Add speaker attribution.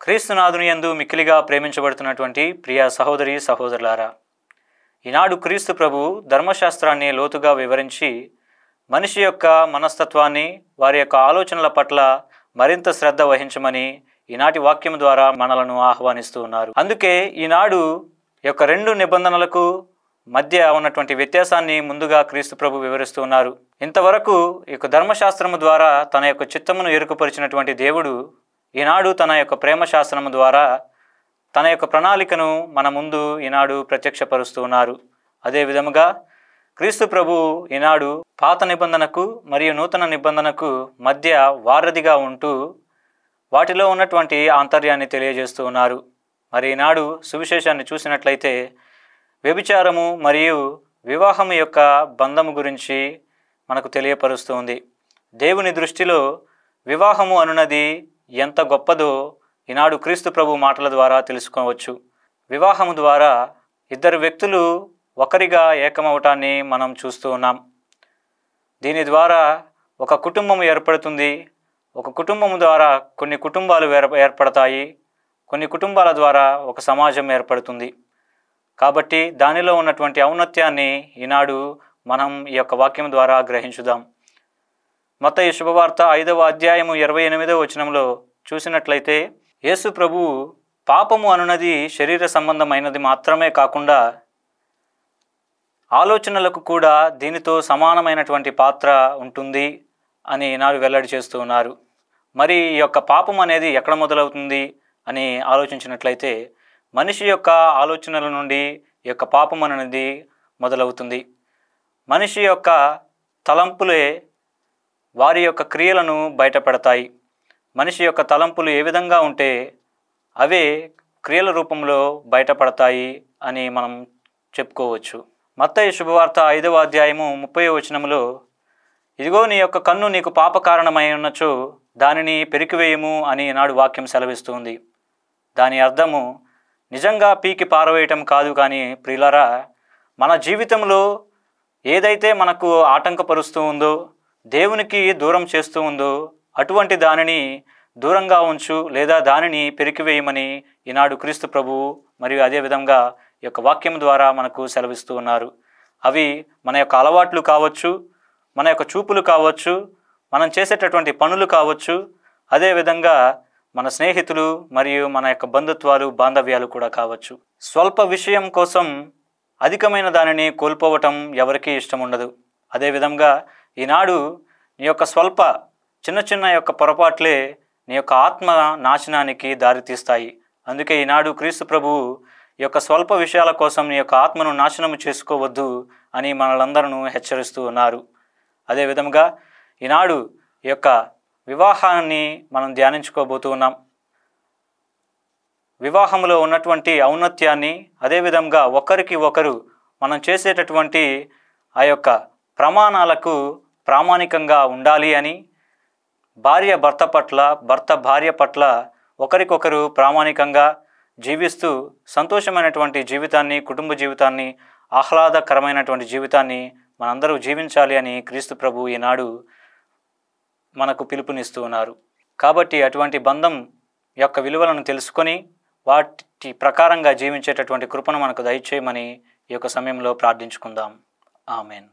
Speaker 1: క్రీస్తునాథుని యందు మిక్కిలిగా ప్రేమించబడుతున్నటువంటి ప్రియ సహోదరి సహోదరులారా, ఈనాడు క్రీస్తు ప్రభు ధర్మశాస్త్రాన్ని లోతుగా వివరించి మనిషి యొక్క మనస్తత్వాన్ని, వారి యొక్క ఆలోచనల పట్ల మరింత శ్రద్ధ వహించమని ఈనాటి వాక్యం ద్వారా మనలను ఆహ్వానిస్తూ ఉన్నారు. అందుకే ఈనాడు యొక్క రెండు నిబంధనలకు మధ్య ఉన్నటువంటి వ్యత్యాసాన్ని ముందుగా క్రీస్తు ప్రభు వివరిస్తూ ఉన్నారు. ఇంతవరకు ఈ ధర్మశాస్త్రము ద్వారా తన యొక్క చిత్తమును ఎరుకుపరిచినటువంటి దేవుడు ఈనాడు తన యొక్క ప్రేమ శాస్త్రము ద్వారా తన యొక్క ప్రణాళికను మన ముందు ఈనాడు ప్రత్యక్షపరుస్తూ ఉన్నారు. అదే విధముగా క్రీస్తు ప్రభు ఈనాడు పాత నిబంధనకు మరియు నూతన నిబంధనకు మధ్య వారధిగా ఉంటూ వాటిలో ఉన్నటువంటి ఆంతర్యాన్ని తెలియజేస్తూ ఉన్నారు. మరి ఈనాడు సువిశేషాన్ని చూసినట్లయితే వ్యభిచారము మరియు వివాహము యొక్క బంధము గురించి మనకు తెలియపరుస్తూ ఉంది. దేవుని దృష్టిలో వివాహము అనున్నది ఎంత గొప్పదో ఈనాడు క్రీస్తు ప్రభు మాటల ద్వారా తెలుసుకోవచ్చు. వివాహము ద్వారా ఇద్దరు వ్యక్తులు ఒకరిగా ఏకమవటాన్ని మనం చూస్తూ ఉన్నాం. దీని ద్వారా ఒక కుటుంబం ఏర్పడుతుంది. ఒక కుటుంబం ద్వారా కొన్ని కుటుంబాలు ఏర్పడతాయి. కొన్ని కుటుంబాల ద్వారా ఒక సమాజం ఏర్పడుతుంది. కాబట్టి దానిలో ఉన్నటువంటి ఔన్నత్యాన్ని ఈనాడు మనం ఈ యొక్క వాక్యం ద్వారా గ్రహించుదాం. మత్తయి శుభవార్త 5వ అధ్యాయము 28వ వచనంలో చూసినట్లయితే యేసు ప్రభువు పాపము అనున్నది శరీర సంబంధమైనది మాత్రమే కాకుండా ఆలోచనలకు కూడా దీనితో సమానమైనటువంటి పాత్ర ఉంటుంది అని ఈనాడు వెల్లడి చేస్తూ ఉన్నారు. మరి ఈ యొక్క పాపం అనేది ఎక్కడ మొదలవుతుంది అని ఆలోచించినట్లయితే మనిషి యొక్క ఆలోచనల నుండి ఈ యొక్క పాపం అనేది మొదలవుతుంది. మనిషి యొక్క తలంపులే వారి యొక్క క్రియలను బయటపెడతాయి. మనిషి యొక్క తలంపులు ఏ విధంగా ఉంటే అవే క్రియల రూపంలో బయటపడతాయి అని మనం చెప్పుకోవచ్చు. మత్తయి శుభవార్త 5వ అధ్యాయము 30వ వచనములో, ఇదిగో నీ యొక్క కన్ను నీకు పాప కారణమై ఉన్నచో దానిని పెరికివేయము అని నాడు వాక్యం సెలవిస్తుంది. దాని అర్థము నిజంగా పీకి పారవేయటం కాదు, కానీ ప్రియులారా, మన జీవితంలో ఏదైతే మనకు ఆటంకపరుస్తూ ఉందో, దేవునికి దూరం చేస్తూ ఉందో అటువంటి దానిని దూరంగా ఉంచు, లేదా దానిని పెరికివేయమని ఈనాడు క్రీస్తు ప్రభువు మరియు అదేవిధంగా ఈ యొక్క వాక్యం ద్వారా మనకు సెలవిస్తూ ఉన్నారు. అవి మన యొక్క అలవాట్లు కావచ్చు, మన యొక్క చూపులు కావచ్చు, మనం చేసేటటువంటి పనులు కావచ్చు, అదేవిధంగా మన స్నేహితులు మరియు మన యొక్క బంధుత్వాలు, బాంధవ్యాలు కూడా కావచ్చు. స్వల్ప విషయం కోసం అధికమైన దానిని కోల్పోవటం ఎవరికీ ఇష్టం ఉండదు. అదేవిధంగా ఈనాడు నీ యొక్క స్వల్ప చిన్న చిన్న యొక్క పొరపాట్లే నీ యొక్క ఆత్మ నాశనానికి దారితీస్తాయి. అందుకే ఈనాడు క్రీస్తు ప్రభువు ఈ యొక్క స్వల్ప విషయాల కోసం నీ యొక్క ఆత్మను నాశనము చేసుకోవద్దు అని మనలందరూ హెచ్చరిస్తూ ఉన్నారు. అదేవిధంగా ఈనాడు ఈ యొక్క వివాహాన్ని మనం ధ్యానించుకోబోతూ ఉన్నాం. వివాహంలో ఉన్నటువంటి ఔన్నత్యాన్ని, అదేవిధంగా ఒకరికి ఒకరు మనం చేసేటటువంటి ఆ యొక్క ప్రమాణాలకు ప్రామాణికంగా ఉండాలి అని, భార్య భర్త పట్ల, భర్త భార్య పట్ల ఒకరికొకరు ప్రామాణికంగా జీవిస్తూ సంతోషమైనటువంటి జీవితాన్ని, కుటుంబ జీవితాన్ని, ఆహ్లాదకరమైనటువంటి జీవితాన్ని మనందరూ జీవించాలి అని క్రీస్తు ప్రభు ఈనాడు మనకు పిలుపునిస్తూ ఉన్నారు. కాబట్టి అటువంటి బంధం యొక్క విలువలను తెలుసుకొని వాటి ప్రకారంగా జీవించేటటువంటి కృపను మనకు దయచేయమని ఈ యొక్క సమయంలో ప్రార్థించుకుందాం. ఆమెన్.